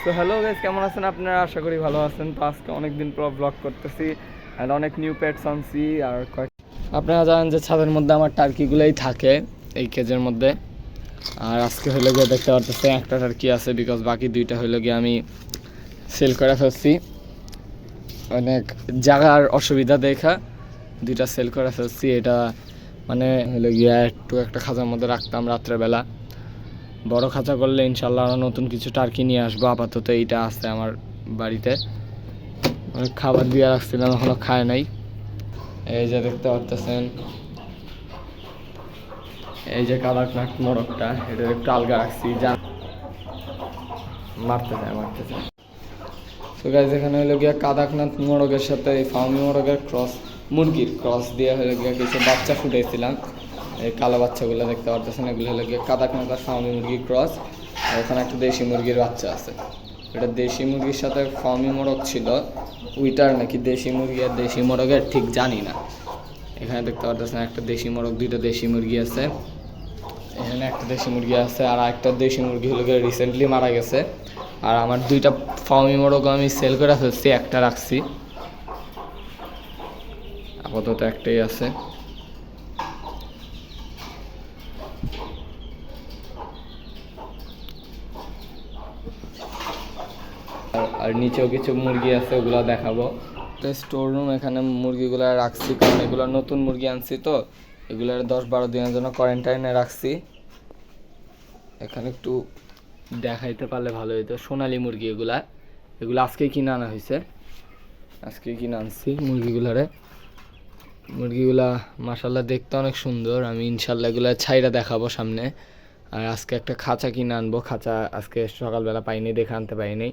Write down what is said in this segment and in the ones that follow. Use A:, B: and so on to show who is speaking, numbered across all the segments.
A: So hello guys, কেমন আছেন আপনারা? আশা করি ভালো আছেন। তো আজকে অনেকদিন পর ব্লগ করতেছি অ্যান্ড অনেক নিউ পেটস আনছি। আর আপনারা জানেন যে ছাদের মধ্যে আমার টার্কিগুলোই থাকে এই কেজের মধ্যে। আর আজকে হইলে গিয়ে দেখতে পারতেছে একটা টার্কি আছে, বিকজ বাকি দুইটা হইলে গিয়ে আমি সেল করে ফেলছি। অনেক জায়গার অসুবিধা দেখা দুইটা সেল করে ফেলছি। এটা মানে হইলে গিয়ে একটু একটা খাঁচার মধ্যে রাখতাম রাত্রেবেলা। বড় খাঁচা করলে ইনশাল্লাহ আরও নতুন কিছু টার্কি নিয়ে আসবো। আপাতত এইটা আছে আমার বাড়িতে, অনেক খাবার দিয়ে রাখছিলাম, এখনো খায় নাই। এই যে দেখতে পারতেছেন, এই যে কাদাকনাথ মোরগটা, এটা একটু আলগা রাখছি, যা মারতে চায়। তো গাইজ এখানে হলো গিয়া কাদাকনাথ মোরগের সাথে এই ফার্মি মোরগের মুরগির ক্রস দিয়ে হলো গিয়া কিছু বাচ্চা ফুটাইছিলাম। এই কালো বাচ্চাগুলো দেখতে পারতেছেন, এগুলো হলো গিয়ে কাদাকনাথ আর ফার্মি মুরগির ক্রস। আর ওখানে একটা দেশি মুরগির বাচ্চা আছে। এটা দেশি মুরগির সাথে ফার্মি মোরগ ছিল, ওইটার নাকি দেশি মুরগি আর দেশি মোরগের ঠিক জানি না। এখানে দেখতে পারতেছেন একটা দেশি মোরগ, দুইটা দেশি মুরগি আছে। এখানে একটা দেশি মুরগি আছে, আর একটা দেশি মুরগি হলো গিয়ে রিসেন্টলি মারা গেছে। আর আমার দুইটা ফার্মি মোরগ আমি সেল করে ফেলছি, একটা রাখছি, আপাতত একটাই আছে। আর নিচেও কিছু মুরগি আছে, ওগুলো দেখাবো। স্টোর রুম, এখানে মুরগিগুলো রাখছি, কারণ এগুলো নতুন মুরগি আনছি, তো এগুলোর 10-12 দিনের জন্য কোয়ারেন্টাইনে রাখছি। এখানে একটু দেখাইতে পারলে ভালো হইতো। সোনালি মুরগি এগুলো আজকেই কিনে আনা হয়েছে, আজকেই কিনে আনছি মুরগিগুলা মাশাল্লাহ দেখতে অনেক সুন্দর। আমি ইনশাল্লাহ এগুলো ছাইরা দেখাবো সামনে। আর আজকে একটা খাঁচা কিনে আনবো, খাঁচা আজকে সকালবেলা পাইনি, দেখে আনতে পারিনি।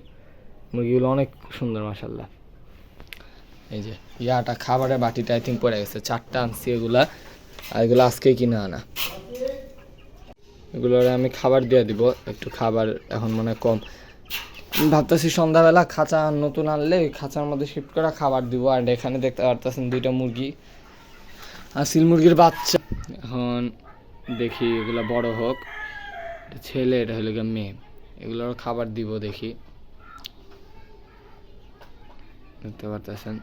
A: মুরগিগুলো অনেক সুন্দর মাশাল্লাহ। এই যে ইয়াটা খাবারের বাটিটা আই থিঙ্ক পড়ে গেছে, 4টা আনছি এগুলা, আর এগুলো আজকেই কিনে আনা। এগুলোর আমি খাবার দিয়ে দিব, একটু খাবার এখন মনে কম। ভাবতেছি সন্ধ্যাবেলা খাঁচা নতুন আনলে ওই খাঁচার মধ্যে শিফট করা খাবার দিব। আর এখানে দেখতে পারতেছেন দুইটা মুরগি, আসিল মুরগির বাচ্চা। এখন দেখি এগুলো বড় হোক, ছেলে এটা হলো গিয়ে মেয়ে, এগুলোর খাবার দিব দেখি। দেখতে পারতেছেন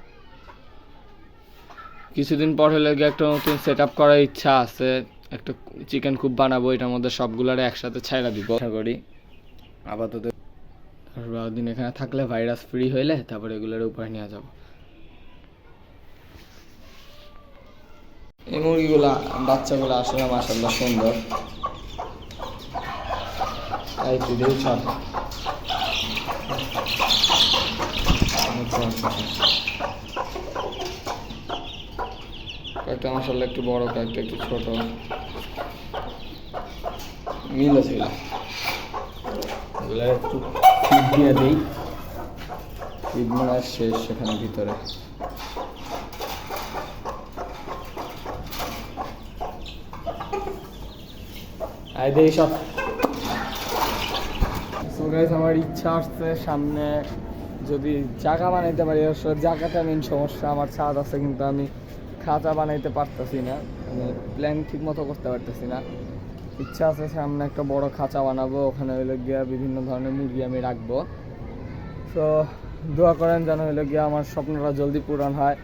A: কিছুদিন পর হলে গিয়ে একটা নতুন সেট আপ করার ইচ্ছা আছে। একটা চিকেন কুপ বানাবো, এটার মধ্যে সবগুলোর একসাথে ছাইড়া দিব আশা করি। আপাতত 10-12 দিন এখানে থাকলে ভাইরাস ফ্রি হইলে তারপরে এগুলোর উপরে নিয়ে যাব। এই মুরগিগুলা বাচ্চাগুলো আসলে মাশাআল্লাহ সুন্দর। এই তো দেই সব কয়েকটা মাশাআল্লাহ একটু বড়, কয়েকটা একটু ছোট, মিল আছে। এগুলো একটু ফিড দিয়ে দিই, ফিড মারা শেষ সেখানে ভিতরে। আই দেই সব। সো গাইস, আমার ইচ্ছা আসছে সামনে যদি জায়গা বানাইতে পারি। জায়গাটা মেন সমস্যা, আমার ছাদ আছে কিন্তু আমি খাঁচা বানাইতে পারতেছি না, মানে প্ল্যান ঠিক মতো করতে পারতেছি না। ইচ্ছা আছে সামনে একটা বড় খাঁচা বানাবো, ওখানে হইলে গিয়া বিভিন্ন ধরনের মুরগি আমি রাখবো। সো দোয়া করেন যেন হইলে গিয়া আমার স্বপ্নটা জলদি পূরণ হয়।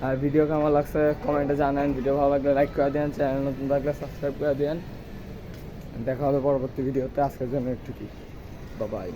A: আর ভিডিও কেমন লাগছে কমেন্টে জানান। ভিডিও ভালো লাগলে লাইক করে দেন, চ্যানেল নতুন থাকলে সাবস্ক্রাইব করে দেন। দেখা হবে পরবর্তী ভিডিওতে। আজকের জন্য একটু কি, বাই।